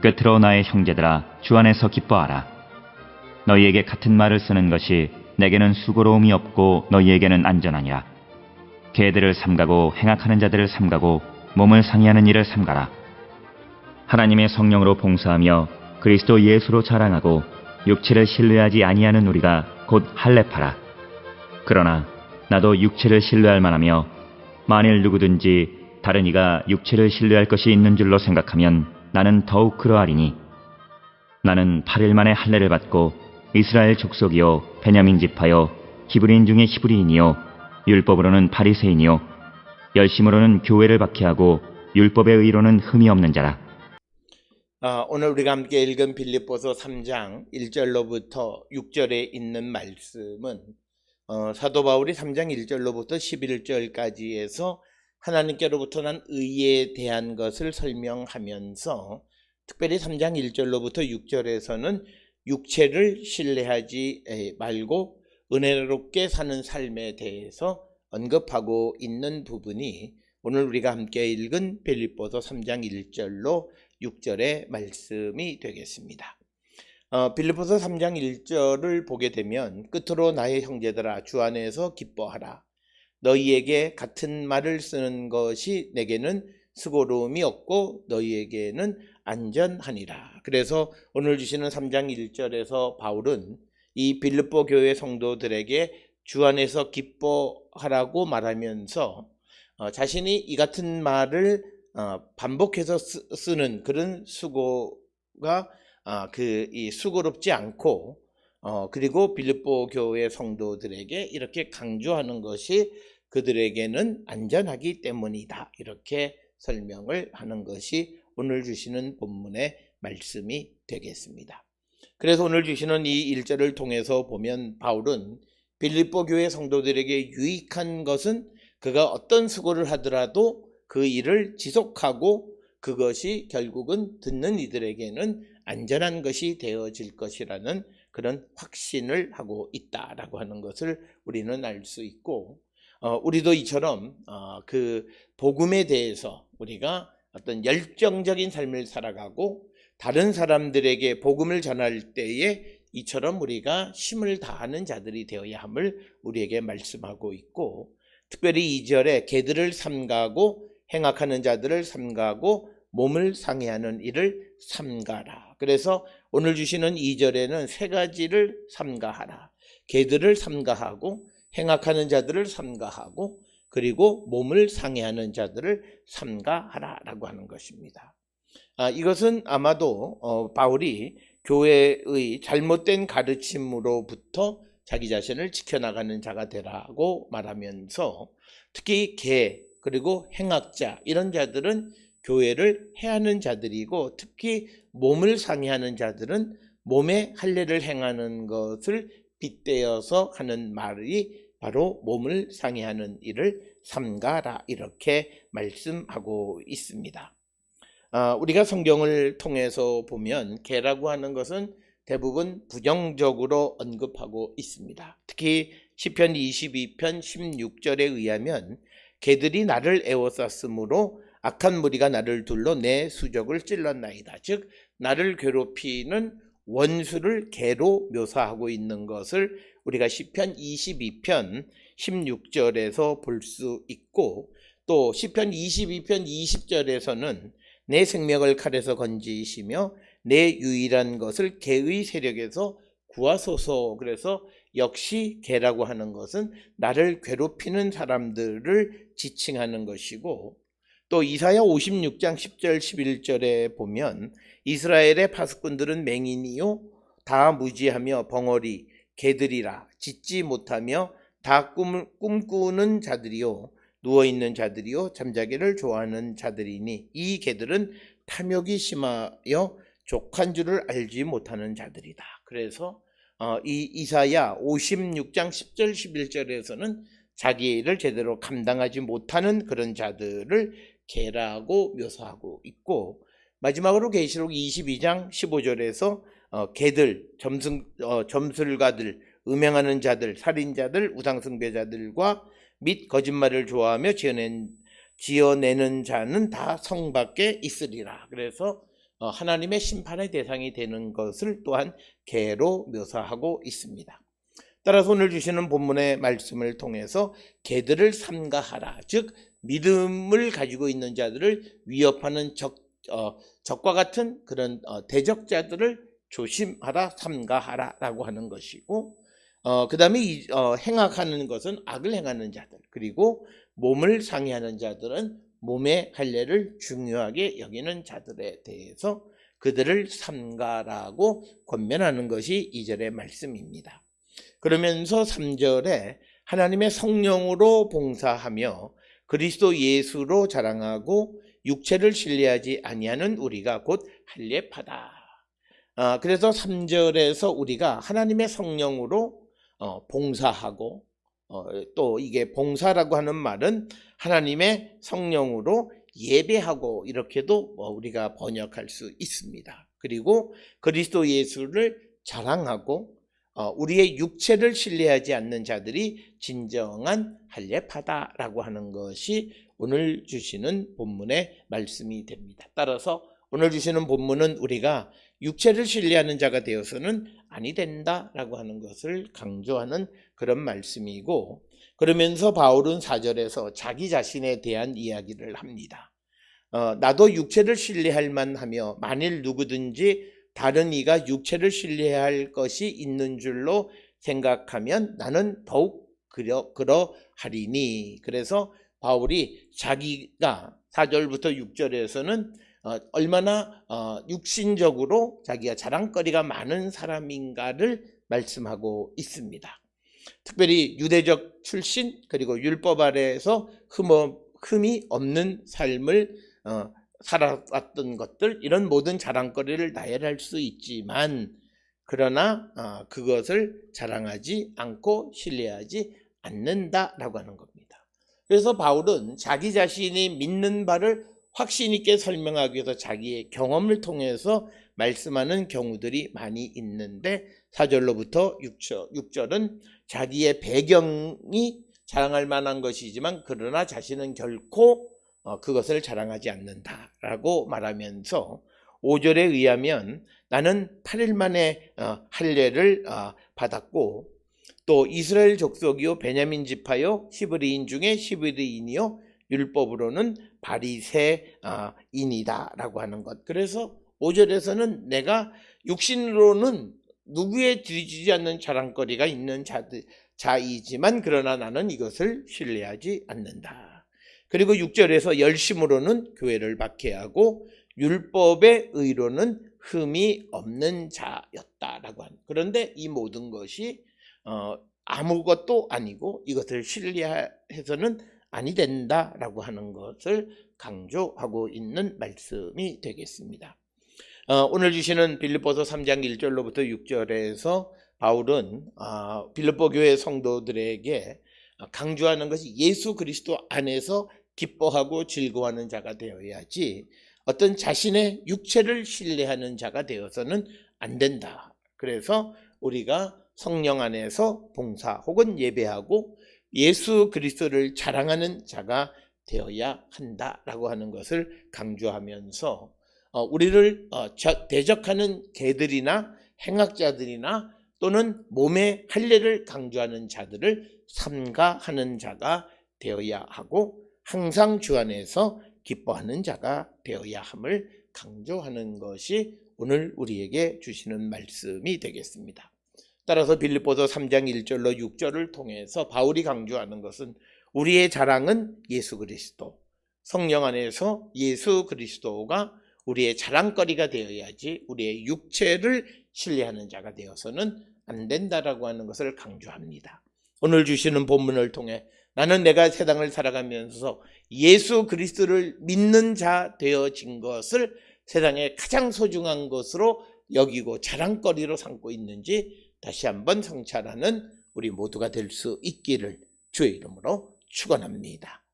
꿰트로 나의 형제들아 주 안에서 기뻐하라. 너희에게 같은 말을 쓰는 것이 내게는 수고로움이 없고 너희에게는 안전하니라. 개들을 삼가고 행악하는 자들을 삼가고 몸을 상해하는 일을 삼가라. 하나님의 성령으로 봉사하며 그리스도 예수로 자랑하고 육체를 신뢰하지 아니하는 우리가 곧 할례파라. 그러나 나도 육체를 신뢰할 만하며 만일 누구든지 다른 이가 육체를 신뢰할 것이 있는 줄로 생각하면 나는 더욱 그러하리니 나는 8일 만에 할례를 받고 이스라엘 족속이요 베냐민 지파요 히브리인 중에 히브리인이요 율법으로는 바리새인이요 열심으로는 교회를 박해하고 율법의 의로는 흠이 없는 자라. 오늘 우리가 함께 읽은 빌립보서 3장 1절로부터 6절에 있는 말씀은 사도 바울이 3장 1절로부터 11절까지에서 하나님께로부터 난 의에 대한 것을 설명하면서 특별히 3장 1절로부터 6절에서는 육체를 신뢰하지 말고 은혜롭게 사는 삶에 대해서 언급하고 있는 부분이 오늘 우리가 함께 읽은 빌립보서 3장 1절로 6절의 말씀이 되겠습니다. 빌립보서 3장 1절을 보게 되면 끝으로 나의 형제들아 주 안에서 기뻐하라. 너희에게 같은 말을 쓰는 것이 내게는 수고로움이 없고 너희에게는 안전하니라. 그래서 오늘 주시는 3장 1절에서 바울은 이 빌립보 교회 성도들에게 주 안에서 기뻐하라고 말하면서 자신이 이 같은 말을 반복해서 쓰는 그런 수고가 이 수고롭지 않고 그리고 빌립보 교회 성도들에게 이렇게 강조하는 것이 그들에게는 안전하기 때문이다. 이렇게 설명을 하는 것이 오늘 주시는 본문의 말씀이 되겠습니다. 그래서 오늘 주시는 이 1절을 통해서 보면 바울은 빌립보 교회 성도들에게 유익한 것은 그가 어떤 수고를 하더라도 그 일을 지속하고 그것이 결국은 듣는 이들에게는 안전한 것이 되어질 것이라는 그런 확신을 하고 있다라고 하는 것을 우리는 알 수 있고 우리도 이처럼 그 복음에 대해서 우리가 어떤 열정적인 삶을 살아가고 다른 사람들에게 복음을 전할 때에 이처럼 우리가 힘을 다하는 자들이 되어야 함을 우리에게 말씀하고 있고 특별히 2절에 개들을 삼가고 행악하는 자들을 삼가고 몸을 상해하는 일을 삼가라. 그래서 오늘 주시는 2절에는 세 가지를 삼가하라. 개들을 삼가하고 행악하는 자들을 삼가하고 그리고 몸을 상해하는 자들을 삼가하라 라고 하는 것입니다. 이것은 아마도 바울이 교회의 잘못된 가르침으로부터 자기 자신을 지켜나가는 자가 되라고 말하면서 특히 개 그리고 행악자 이런 자들은 교회를 해하는 자들이고 특히 몸을 상해하는 자들은 몸에 할례를 행하는 것을 빗대어서 하는 말이 바로 몸을 상해하는 일을 삼가라 이렇게 말씀하고 있습니다. 우리가 성경을 통해서 보면 개라고 하는 것은 대부분 부정적으로 언급하고 있습니다. 특히 시편 22편 16절에 의하면 개들이 나를 에워쌌으므로 악한 무리가 나를 둘러 내 수족을 찔렀나이다. 즉 나를 괴롭히는 원수를 개로 묘사하고 있는 것을 우리가 시편 22편 16절에서 볼 수 있고 또 시편 22편 20절에서는 내 생명을 칼에서 건지시며 내 유일한 것을 개의 세력에서 구하소서. 그래서 역시 개라고 하는 것은 나를 괴롭히는 사람들을 지칭하는 것이고 또 이사야 56장 10절 11절에 보면 이스라엘의 파수꾼들은 맹인이요 다 무지하며 벙어리 개들이라 짖지 못하며 다 꿈꾸는 자들이요 누워있는 자들이요 잠자기를 좋아하는 자들이니 이 개들은 탐욕이 심하여 족한 줄을 알지 못하는 자들이다. 그래서 이 이사야 56장 10절 11절에서는 자기의 일을 제대로 감당하지 못하는 그런 자들을 개라고 묘사하고 있고 마지막으로 계시록 22장 15절에서 개들, 점술가들, 음행하는 자들, 살인자들, 우상숭배자들과 및 거짓말을 좋아하며 지어내는 자는 다 성 밖에 있으리라. 그래서 하나님의 심판의 대상이 되는 것을 또한 개로 묘사하고 있습니다. 따라서 오늘 주시는 본문의 말씀을 통해서 개들을 삼가하라, 즉 믿음을 가지고 있는 자들을 위협하는 적과 같은 그런 대적자들을 조심하라, 삼가하라 라고 하는 것이고, 그 다음에 행악하는 것은 악을 행하는 자들, 그리고 몸을 상해하는 자들은 몸의 할례를 중요하게 여기는 자들에 대해서 그들을 삼가라고 권면하는 것이 2절의 말씀입니다. 그러면서 3절에 하나님의 성령으로 봉사하며 그리스도 예수로 자랑하고 육체를 신뢰하지 아니하는 우리가 곧 할례파다. 그래서 3절에서 우리가 하나님의 성령으로 봉사하고, 또 이게 봉사라고 하는 말은 하나님의 성령으로 예배하고 이렇게도 우리가 번역할 수 있습니다. 그리고 그리스도 예수를 자랑하고 우리의 육체를 신뢰하지 않는 자들이 진정한 할례파다라고 하는 것이 오늘 주시는 본문의 말씀이 됩니다. 따라서 오늘 주시는 본문은 우리가 육체를 신뢰하는 자가 되어서는 아니 된다라고 하는 것을 강조하는 그런 말씀이고, 그러면서 바울은 4절에서 자기 자신에 대한 이야기를 합니다. 나도 육체를 신뢰할 만하며 만일 누구든지 다른 이가 육체를 신뢰할 것이 있는 줄로 생각하면 나는 더욱 그러하리니. 그래서 바울이 자기가 4절부터 6절에서는 얼마나 육신적으로 자기가 자랑거리가 많은 사람인가를 말씀하고 있습니다. 특별히 유대적 출신, 그리고 율법 아래에서 흠이 없는 삶을 살아왔던 것들, 이런 모든 자랑거리를 나열할 수 있지만, 그러나 그것을 자랑하지 않고 신뢰하지 않는다라고 하는 겁니다. 그래서 바울은 자기 자신이 믿는 바를 확신 있게 설명하기 위해서 자기의 경험을 통해서 말씀하는 경우들이 많이 있는데, 4절로부터 6절은 자기의 배경이 자랑할 만한 것이지만 그러나 자신은 결코 그것을 자랑하지 않는다라고 말하면서, 5절에 의하면 나는 8일 만에 할례를 받았고 또 이스라엘 족속이요 베냐민 지파요 히브리인 중에 히브리인이요 율법으로는 바리새인이다 라고 하는 것. 그래서 5절에서는 내가 육신으로는 누구에 뒤지지 않는 자랑거리가 있는 자이지만 그러나 나는 이것을 신뢰하지 않는다. 그리고 6절에서 열심으로는 교회를 박해하고 율법의 의로는 흠이 없는 자였다라고 하는. 그런데 이 모든 것이 아무것도 아니고 이것을 신뢰해서는 아니 된다라고 하는 것을 강조하고 있는 말씀이 되겠습니다. 오늘 주시는 빌립보서 3장 1절로부터 6절에서 바울은 빌립보 교회 성도들에게 강조하는 것이 예수 그리스도 안에서 기뻐하고 즐거워하는 자가 되어야지 어떤 자신의 육체를 신뢰하는 자가 되어서는 안 된다. 그래서 우리가 성령 안에서 봉사 혹은 예배하고 예수 그리스도를 자랑하는 자가 되어야 한다라고 하는 것을 강조하면서 우리를 대적하는 개들이나 행악자들이나 또는 몸의 할례를 강조하는 자들을 삼가하는 자가 되어야 하고 항상 주 안에서 기뻐하는 자가 되어야 함을 강조하는 것이 오늘 우리에게 주시는 말씀이 되겠습니다. 따라서 빌립보서 3장 1절로 6절을 통해서 바울이 강조하는 것은 우리의 자랑은 예수 그리스도, 성령 안에서 예수 그리스도가 우리의 자랑거리가 되어야지 우리의 육체를 신뢰하는 자가 되어서는 안 된다라고 하는 것을 강조합니다. 오늘 주시는 본문을 통해 나는 내가 세상을 살아가면서 예수 그리스도를 믿는 자 되어진 것을 세상에 가장 소중한 것으로 여기고 자랑거리로 삼고 있는지 다시 한번 성찰하는 우리 모두가 될 수 있기를 주의 이름으로 축원합니다.